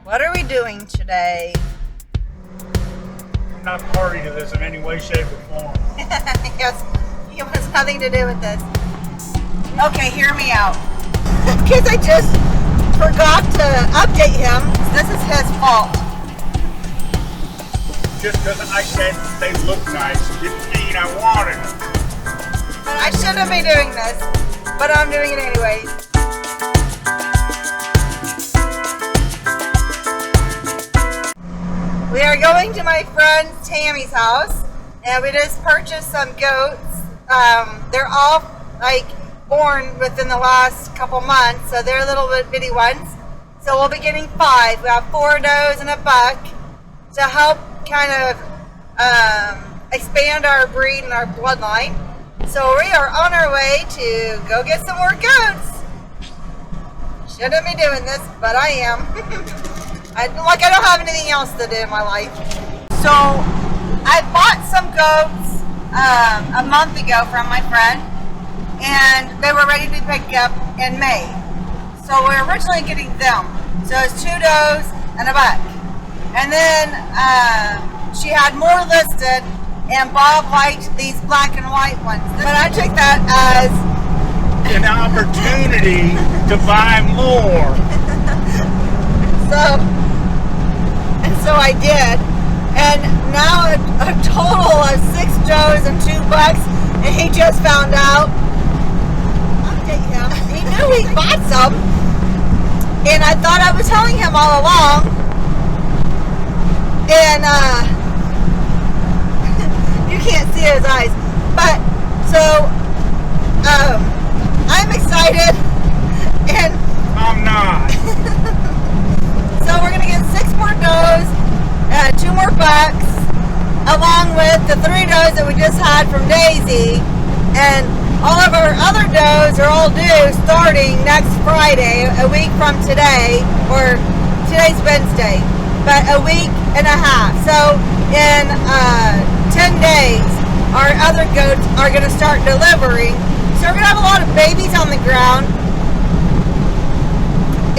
What are we doing today? I'm not party to this in any way, shape, or form. Yes, he has nothing to do with this. Okay, hear me out. Because I just forgot to update him. This is his fault. Just because I said they look nice didn't mean I wanted them. I shouldn't be doing this, but I'm doing it anyways. We are going to my friend Tammy's house, and we just purchased some goats. They're all like born within the last couple months, so they're little bitty ones. So we'll be getting 5. We have 4 does and a buck to help kind of expand our breed and our bloodline. So we are on our way to go get some more goats. Shouldn't be doing this, but I am. I don't have anything else to do in my life. So I bought some goats a month ago from my friend, and they were ready to be picked up in May. So we're originally getting them. So it's 2 does and a buck. And then she had more listed, and Bob liked these black and white ones. But I took that as an opportunity to buy more. So I did, and now a total of 6 does and 2 bucks, and he just found out. Update him. He knew he bought some, and I thought I was telling him all along. And you can't see his eyes, but so I'm excited, and I'm not. So we're gonna get 6 more does, 2 more bucks, along with the 3 does that we just had from Daisy, and all of our other does are all due starting next Friday, a week from today, or today's Wednesday, but a week and a half. So in 10 days, our other goats are gonna start delivering. So we're gonna have a lot of babies on the ground,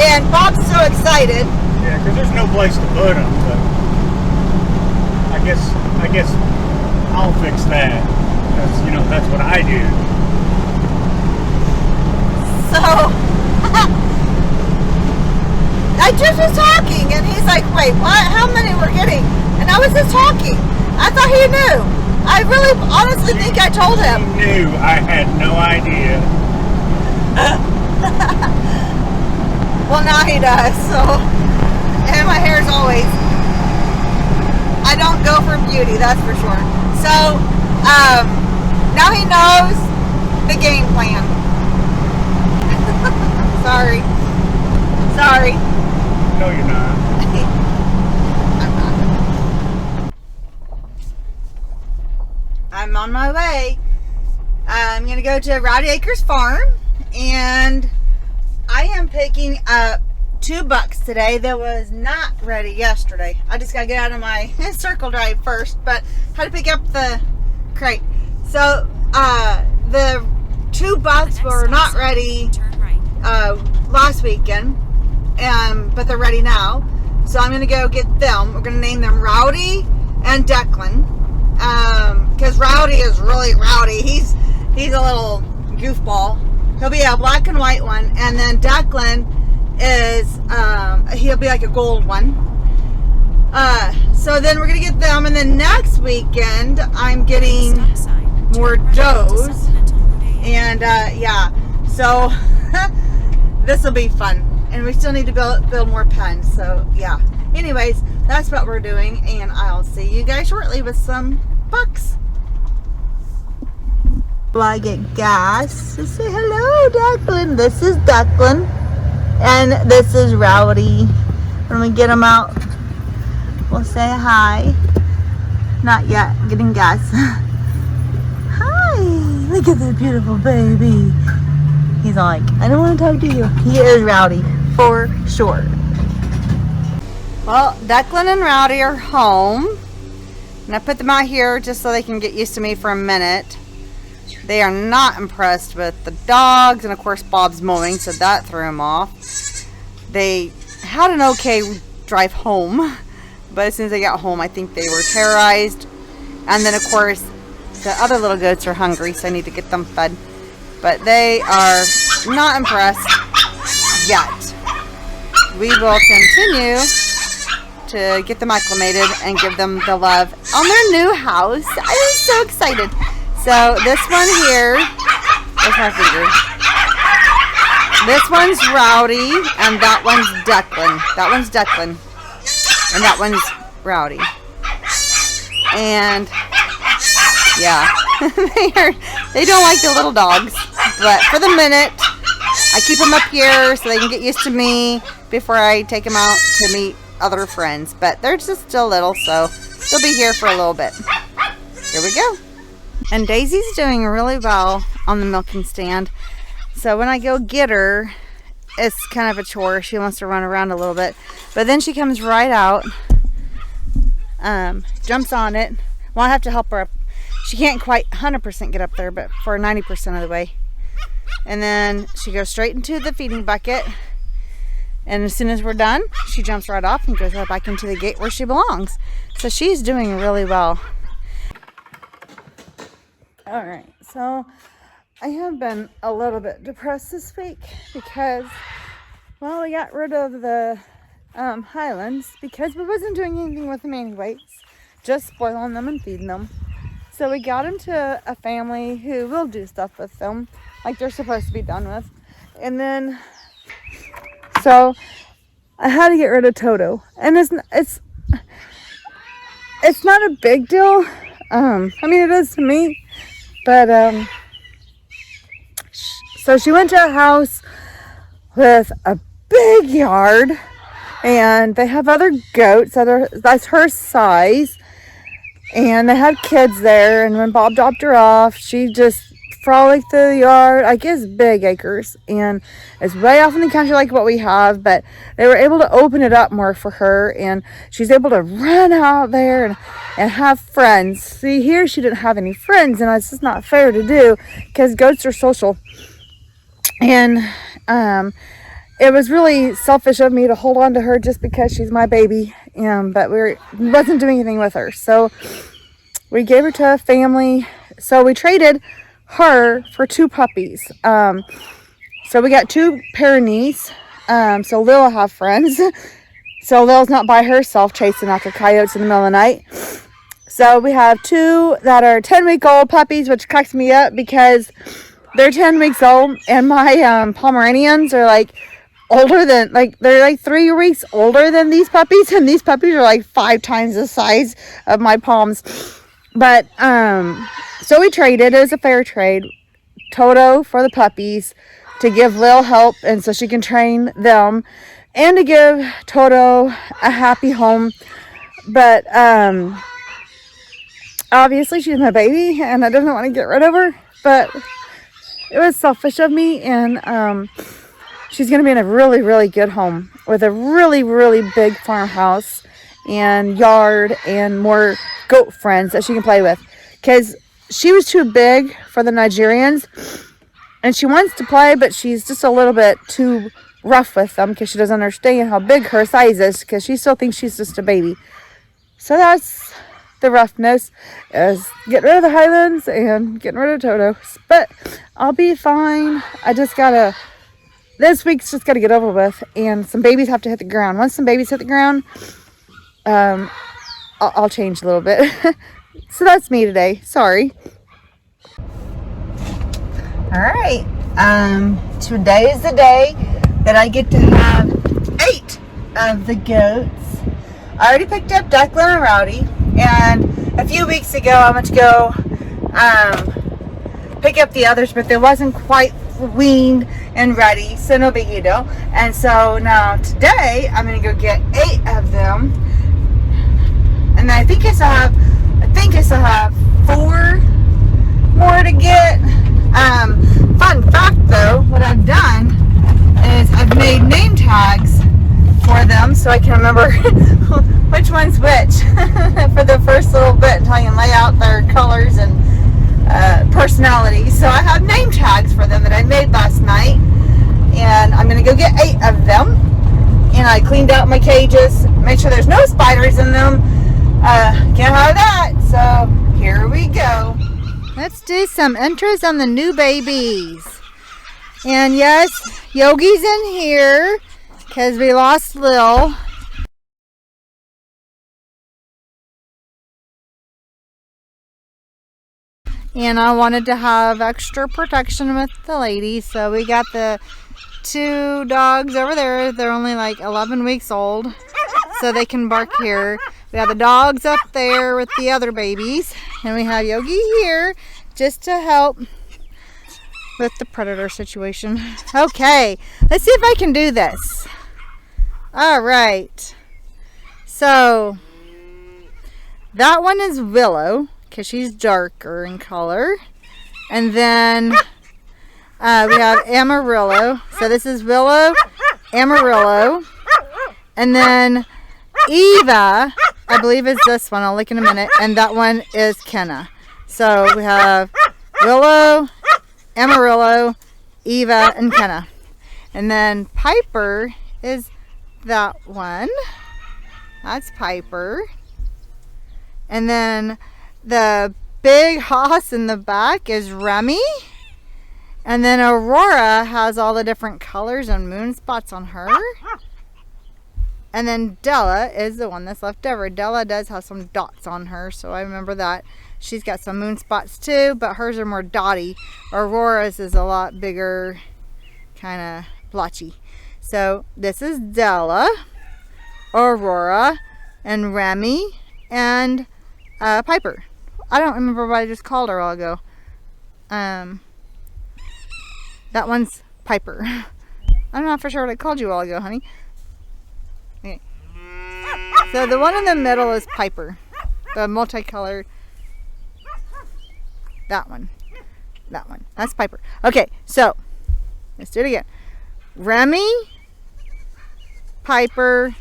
and Bob's so excited. Yeah, because there's no place to put them, but I guess I'll fix that. That's what I do. So I just was talking, and he's like, "Wait, what? How many we're getting?" And I was just talking. I thought he knew. I really, honestly think I told him. He knew. I had no idea. Well, now he does. So. And my hair is always, I don't go for beauty, that's for sure. So, now he knows the game plan. Sorry. No, you're not. I'm not. I'm on my way. I'm going to go to Rowdy Acres Farm, and I am picking up 2 bucks today that was not ready yesterday. I just gotta get out of my circle drive first, but had to pick up the crate. So the 2 bucks were not ready last weekend, but they're ready now. So I'm gonna go get them. We're gonna name them Rowdy and Declan, because Rowdy is really rowdy. He's a little goofball. He'll be a black and white one, and then Declan is he'll be like a gold one. So then we're gonna get them, and then next weekend I'm getting more does, and yeah, so this will be fun, and we still need to build more pens. So yeah, anyways, that's what we're doing, and I'll see you guys shortly with some bucks. Well, I get gas to say hello, Declan. This is Declan. And this is Rowdy. When we get them out, we'll say hi. Not yet, getting gas. Hi, look at that beautiful baby. He's like, I don't want to talk to you. He is Rowdy, for sure. Well, Declan and Rowdy are home. And I put them out here just so they can get used to me for a minute. They are not impressed with the dogs, and of course Bob's mowing, so that threw them off. They had an okay drive home. But as soon as I got home, I think they were terrorized. And then, of course, the other little goats are hungry, so I need to get them fed. But they are not impressed yet. We will continue to get them acclimated and give them the love on their new house. I'm so excited. So this one here, where's my finger? This one's Rowdy, and that one's Declan. That one's Declan, and that one's Rowdy. And yeah, they don't like the little dogs, but for the minute, I keep them up here so they can get used to me before I take them out to meet other friends. But they're just still little, so they'll be here for a little bit. Here we go. And Daisy's doing really well on the milking stand. So when I go get her, it's kind of a chore. She wants to run around a little bit. But then she comes right out, jumps on it. Well, I have to help her up. She can't quite 100% get up there, but for 90% of the way. And then she goes straight into the feeding bucket. And as soon as we're done, she jumps right off and goes right back into the gate where she belongs. So she's doing really well. All right, so I have been a little bit depressed this week because, well, we got rid of the Highlands because we wasn't doing anything with them anyways, just spoiling them and feeding them. So we got them to a family who will do stuff with them like they're supposed to be done with. And then, so I had to get rid of Toto. And it's not a big deal. I mean, it is to me. But, so she went to a house with a big yard. And they have other goats that's her size. And they had kids there, and when Bob dropped her off, she just frolicked through the yard. I guess big acres, and it's way off in the country like what we have, but they were able to open it up more for her, and she's able to run out there and have friends. See, here she didn't have any friends, and it's just not fair to do, because goats are social. And it was really selfish of me to hold on to her just because she's my baby, but we wasn't doing anything with her. So we gave her to a family. So we traded her for 2 puppies. So we got 2 Pyrenees. So Lil will have friends. So Lil's not by herself chasing after coyotes in the middle of the night. So we have 2 that are 10-week-old puppies, which cracks me up because they're 10 weeks old, and my Pomeranians are like older than, they're like 3 weeks older than these puppies, and these puppies are like 5 times the size of my Poms. But so we traded. It was a fair trade. Toto for the puppies to give Lil help, and so she can train them, and to give Toto a happy home. But obviously she's my baby, and I didn't want to get rid of her, but it was selfish of me, and she's going to be in a really, really good home with a really, really big farmhouse and yard and more goat friends that she can play with. Because she was too big for the Nigerians, and she wants to play, but she's just a little bit too rough with them because she doesn't understand how big her size is, because she still thinks she's just a baby. So that's the roughness, is getting rid of the Highlands and getting rid of Toto. But I'll be fine. I just gotta, this week's just gotta get over with, and some babies have to hit the ground. Once some babies hit the ground, I'll change a little bit. So that's me today. Sorry. All right. Today is the day that I get to have 8 of the goats. I already picked up Declan and Rowdy, and a few weeks ago I went to go pick up the others, but they wasn't quite weaned and ready, so no biggie though. And so now today I'm gonna go get 8 of them, and I think I still have 4 more to get. Fun fact though, what I've done is I've made name tags for them so I can remember which one's which for the first little bit, until I can lay out their colors and personalities. So I have name tags for them that I made last night, and I'm gonna go get 8 of them. And I cleaned out my cages, make sure there's no spiders in them. Can't have that. So here we go. Let's do some intros on the new babies. And yes, Yogi's in here because we lost Lil. And I wanted to have extra protection with the lady, so we got the 2 dogs over there. They're only like 11 weeks old, so they can bark here. We have the dogs up there with the other babies, and we have Yogi here just to help with the predator situation. Okay, let's see if I can do this. All right, so that one is Willow, because she's darker in color. And then we have Amarillo. So this is Willow, Amarillo. And then Eva, I believe is this one. I'll look in a minute. And that one is Kenna. So we have Willow, Amarillo, Eva, and Kenna. And then Piper is that one. That's Piper. And then the big hoss in the back is Remy. And then Aurora has all the different colors and moon spots on her. And then Della is the one that's left over. Della does have some dots on her, so I remember that. She's got some moon spots too, but hers are more dotty. Aurora's is a lot bigger, kind of blotchy. So this is Della, Aurora, and Remy, and Piper. I don't remember what I just called her a while ago. That one's Piper. I'm not for sure what I called you a while ago, honey. Okay. So the one in the middle is Piper. The multicolored. That one. That one. That's Piper. Okay, so let's do it again. Remy, Piper,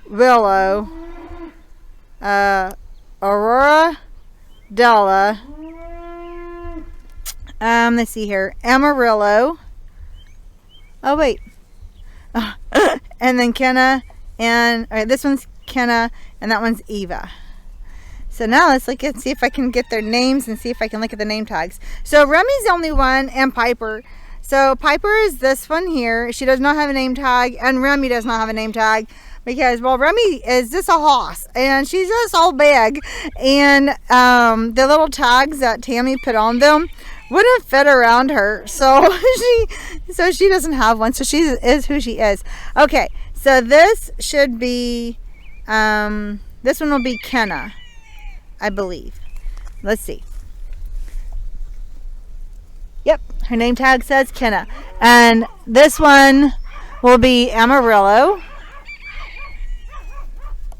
Willow, Aurora, Della, let's see here, Amarillo, oh wait, and then Kenna, and all right, this one's Kenna, and that one's Eva. So now let's look and see if I can get their names and see if I can look at the name tags. So Remy's the only one, and Piper. So Piper is this one here. She does not have a name tag, and Remy does not have a name tag. Because, well, Remy is just a hoss, and she's just all big, and the little tags that Tammy put on them wouldn't fit around her, so she doesn't have one, so she is who she is. Okay, so this should be, this one will be Kenna, I believe. Let's see. Yep, her name tag says Kenna, and this one will be Amarillo.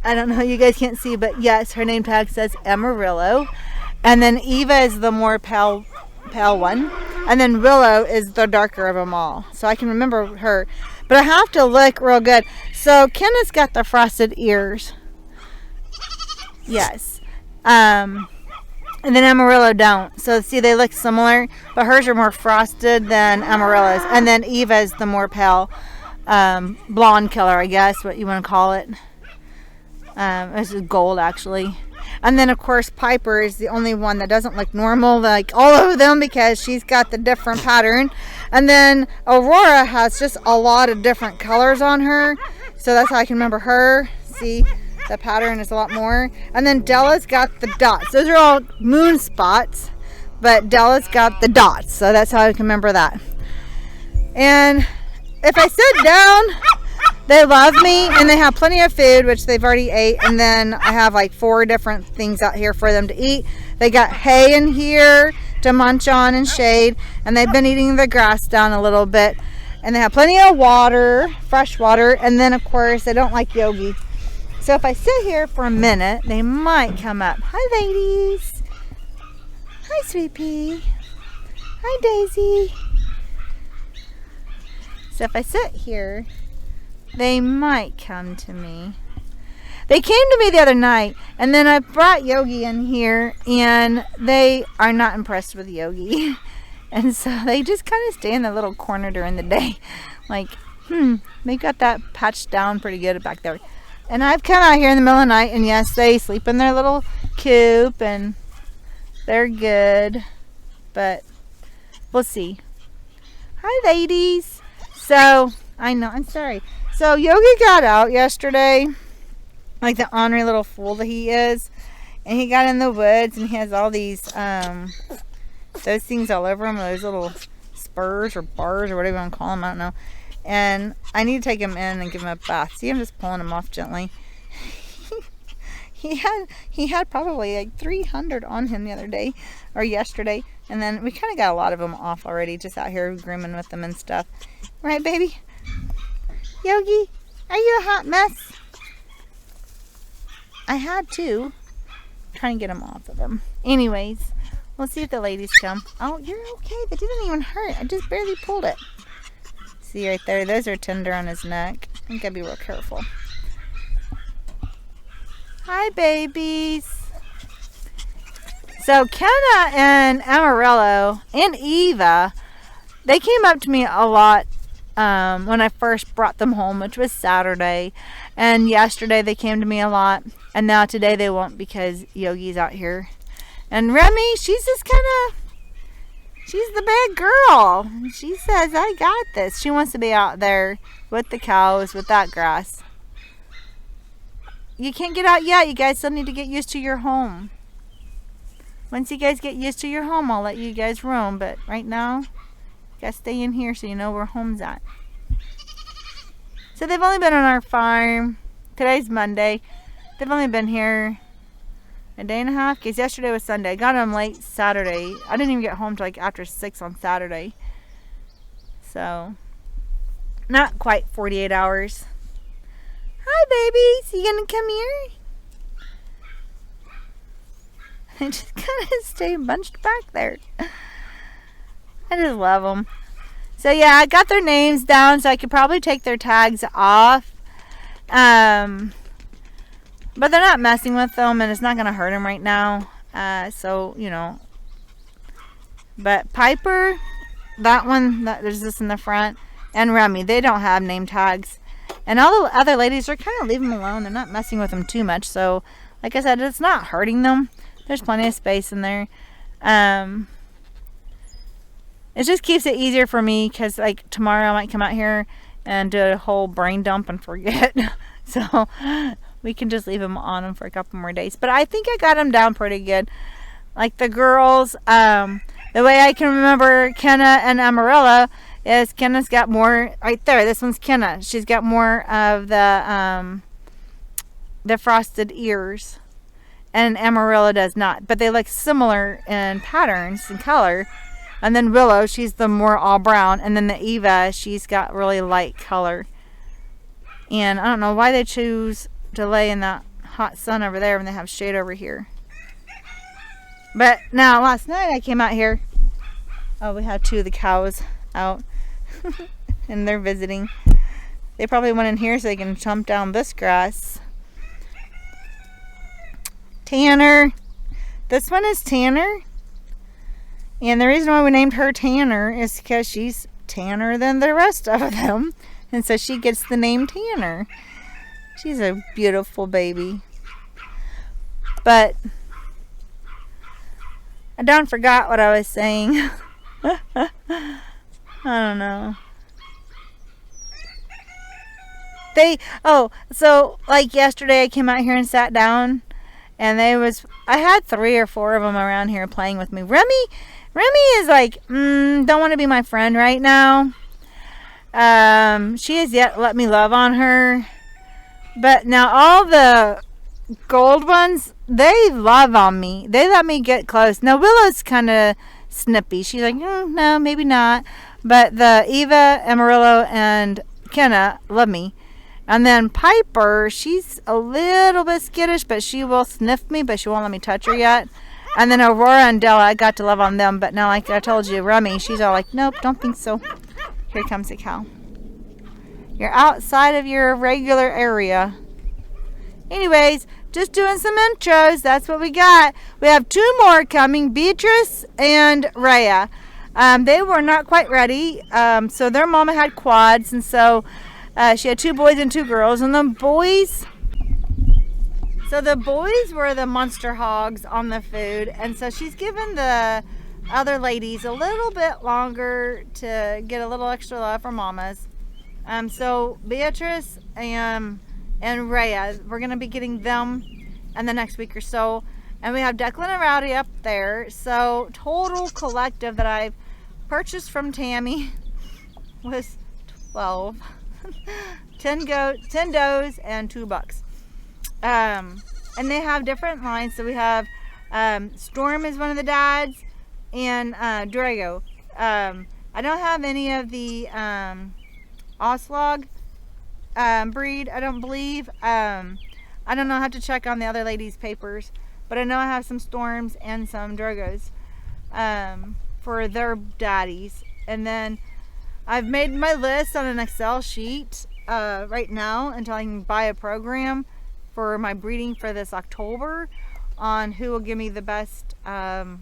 I don't know, you guys can't see, but yes, her name tag says Amarillo. And then Eva is the more pale one. And then Willow is the darker of them all. So I can remember her. But I have to look real good. So Kenna's got the frosted ears. Yes. And then Amarillo don't. So see, they look similar, but hers are more frosted than Amarillo's. And then Eva is the more pale blonde color, I guess, what you want to call it. This is gold, actually. And then, of course, Piper is the only one that doesn't look normal like all of them because she's got the different pattern. And then Aurora has just a lot of different colors on her. So that's how I can remember her. See, the pattern is a lot more. And then Della's got the dots. Those are all moon spots, but Della's got the dots. So that's how I can remember that. And if I sit down, they love me, and they have plenty of food, which they've already ate. And then I have like 4 different things out here for them to eat. They got hay in here to munch on and shade, and they've been eating the grass down a little bit. And they have plenty of water, fresh water, and then of course they don't like Yogi. So if I sit here for a minute, they might come up. Hi, ladies. Hi, Sweet Pea. Hi, Daisy. So if I sit here, they might come to me. They came to me the other night, and then I brought Yogi in here, and they are not impressed with Yogi. And so they just kind of stay in the little corner during the day. Like, they got that patched down pretty good back there. And I've come out here in the middle of the night, and yes, they sleep in their little coop, and they're good. But we'll see. Hi, ladies. So, I know, I'm sorry. So, Yogi got out yesterday, like the ornery little fool that he is. And he got in the woods, and he has all these, those things all over him, those little spurs or bars or whatever you want to call them, I don't know. And I need to take him in and give him a bath. See, I'm just pulling him off gently. He had probably like 300 on him the other day, or yesterday. And then we kind of got a lot of them off already, just out here grooming with them and stuff. Right, baby? Yogi, are you a hot mess? I had to. Trying to get them off of him. Anyways, we'll see if the ladies come. Oh, you're okay. That didn't even hurt. I just barely pulled it. See right there? Those are tender on his neck. I gotta be real careful. Hi, babies. So, Kenna and Amarillo and Eva, they came up to me a lot when I first brought them home, which was Saturday. And yesterday they came to me a lot. And now today they won't because Yogi's out here. And Remy, she's just kind of, she's the big girl. She says, I got this. She wants to be out there with the cows, with that grass. You can't get out yet. You guys still need to get used to your home. Once you guys get used to your home, I'll let you guys roam. But right now, you gotta stay in here so you know where home's at. So they've only been on our farm. Today's Monday. They've only been here a day and a half. Because yesterday was Sunday. I got them late Saturday. I didn't even get home till like after 6 on Saturday. So, not quite 48 hours. Hi, babies. You gonna come here? I just kind of stay bunched back there. I just love them. So yeah, I got their names down so I could probably take their tags off. But they're not messing with them, and it's not going to hurt them right now. So, you know. But Piper, that one, there's this in the front, and Remy, they don't have name tags. And all the other ladies are kind of leaving them alone. They're not messing with them too much. So, like I said, it's not hurting them. There's plenty of space in there. It just keeps it easier for me because, like, tomorrow I might come out here and do a whole brain dump and forget. So, we can just leave them on them for a couple more days. But I think I got them down pretty good. Like the girls, the way I can remember Kenna and Amarillo is Kenna's got more, right there, this one's Kenna. She's got more of the frosted ears. And Amarillo does not. But they look similar in patterns and color. And then Willow, she's the more all brown. And then the Eva, she's got really light color. And I don't know why they choose to lay in that hot sun over there when they have shade over here. But now, last night I came out here. Oh, we have 2 of the cows out. And they're visiting. They probably went in here so they can chomp down this grass. Tanner. This one is Tanner. And the reason why we named her Tanner is because she's tanner than the rest of them. And so she gets the name Tanner. She's a beautiful baby. But I done forgot what I was saying. I don't know. So like yesterday I came out here and sat down and I had 3 or 4 of them around here playing with me. Remy is like, don't want to be my friend right now. She has yet let me love on her. But now all the gold ones, they love on me. They let me get close. Now Willow's kind of snippy. She's like, no, maybe not. But the Eva, Amarillo, and Kenna love me. And then Piper, she's a little bit skittish, but she will sniff me, but she won't let me touch her yet. And then Aurora and Della, I got to love on them. But now, like I told you, Remy, she's all like, nope, don't think so. Here comes the cow. You're outside of your regular area. Anyways, just doing some intros. That's what we got. We have 2 more coming, Beatrice and Rhea. They were not quite ready. So their mama had quads. And so she had 2 boys and 2 girls. And the boys, So the boys were the monster hogs on the food, and so she's given the other ladies a little bit longer to get a little extra love from mamas. So Beatrice and Rhea, we're gonna be getting them in the next week or so, and we have Declan and Rowdy up there. So total collective that I've purchased from Tammy was 12. 10 does and 2 bucks. And they have different lines. So we have Storm is one of the dads, and Drago. I don't have any of the Oslog breed, I don't believe. I don't know, I have to check on the other ladies' papers, but I know I have some Storms and some Dragos for their daddies. And then I've made my list on an Excel sheet right now until I can buy a program for my breeding for this October on who will give me the best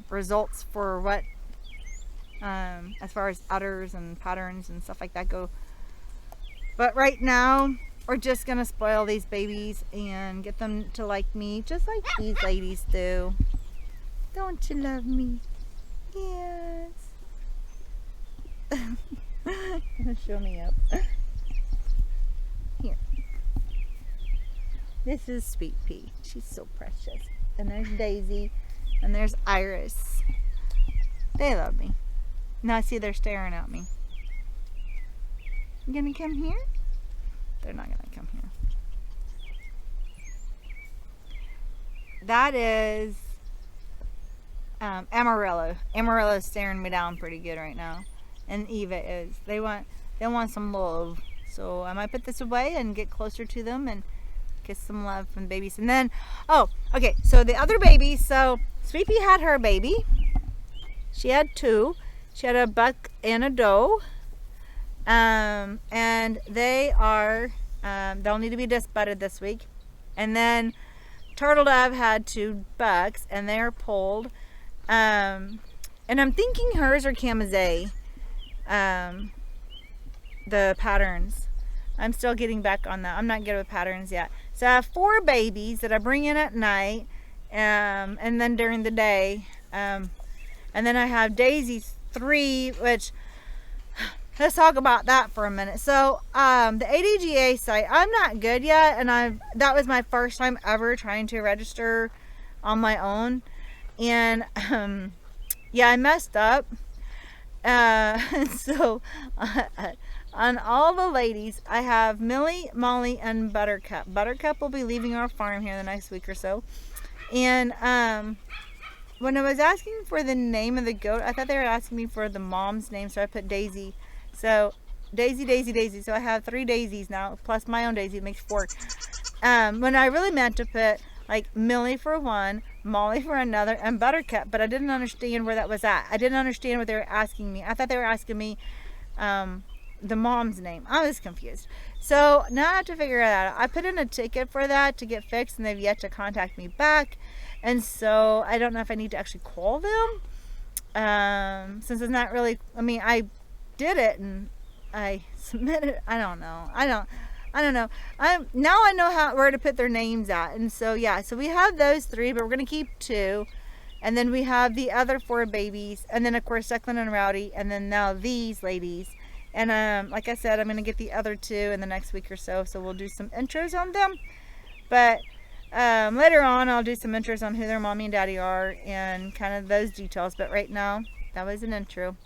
results for what as far as udders and patterns and stuff like that go. But right now we're just gonna spoil these babies and get them to like me just like these ladies do. Don't you love me? Yes. Gonna show me up. Here. This is Sweet Pea. She's so precious. And there's Daisy. And there's Iris. They love me. Now I see they're staring at me. You gonna come here? They're not gonna come here. That is Amarillo. Amarillo's staring me down pretty good right now. And Eva is. They want some love. So I might put this away and get closer to them and get some love from babies. And then, oh, okay, so the other babies, so Sweet Pea had her baby. She had 2. She had a buck and a doe. And they are, they'll need to be just butted this week. And then Turtle Dove had 2 bucks and they're pulled. And I'm thinking hers are Camisée. The patterns. I'm still getting back on that. I'm not good with patterns yet. So I have 4 babies that I bring in at night, and then during the day. And then I have Daisy's 3, which, let's talk about that for a minute. So the ADGA site, I'm not good yet, and that was my first time ever trying to register on my own. And yeah, I messed up. So on all the ladies, I have Millie, Molly, and Buttercup. Buttercup will be leaving our farm here in the next week or so. And when I was asking for the name of the goat, I thought they were asking me for the mom's name, so I put Daisy. So Daisy, Daisy, Daisy. So I have 3 daisies now, plus my own Daisy. It makes 4. When I really meant to put like Millie for 1, Molly for another, and Buttercup, but I didn't understand where that was at. I didn't understand what they were asking me. I thought they were asking me the mom's name. I was confused. So now I have to figure that out. I put in a ticket for that to get fixed, and they've yet to contact me back. And so I don't know if I need to actually call them. Since it's not really, I mean, I did it and I submitted. I don't know. I don't know. Now I know where to put their names at. And so yeah, so we have those 3, but we're gonna keep 2. And then we have the other 4 babies, and then of course Declan and Rowdy, and then now these ladies. And like I said, I'm gonna get the other 2 in the next week or so. So we'll do some intros on them. But later on, I'll do some intros on who their mommy and daddy are and kind of those details. But right now, that was an intro.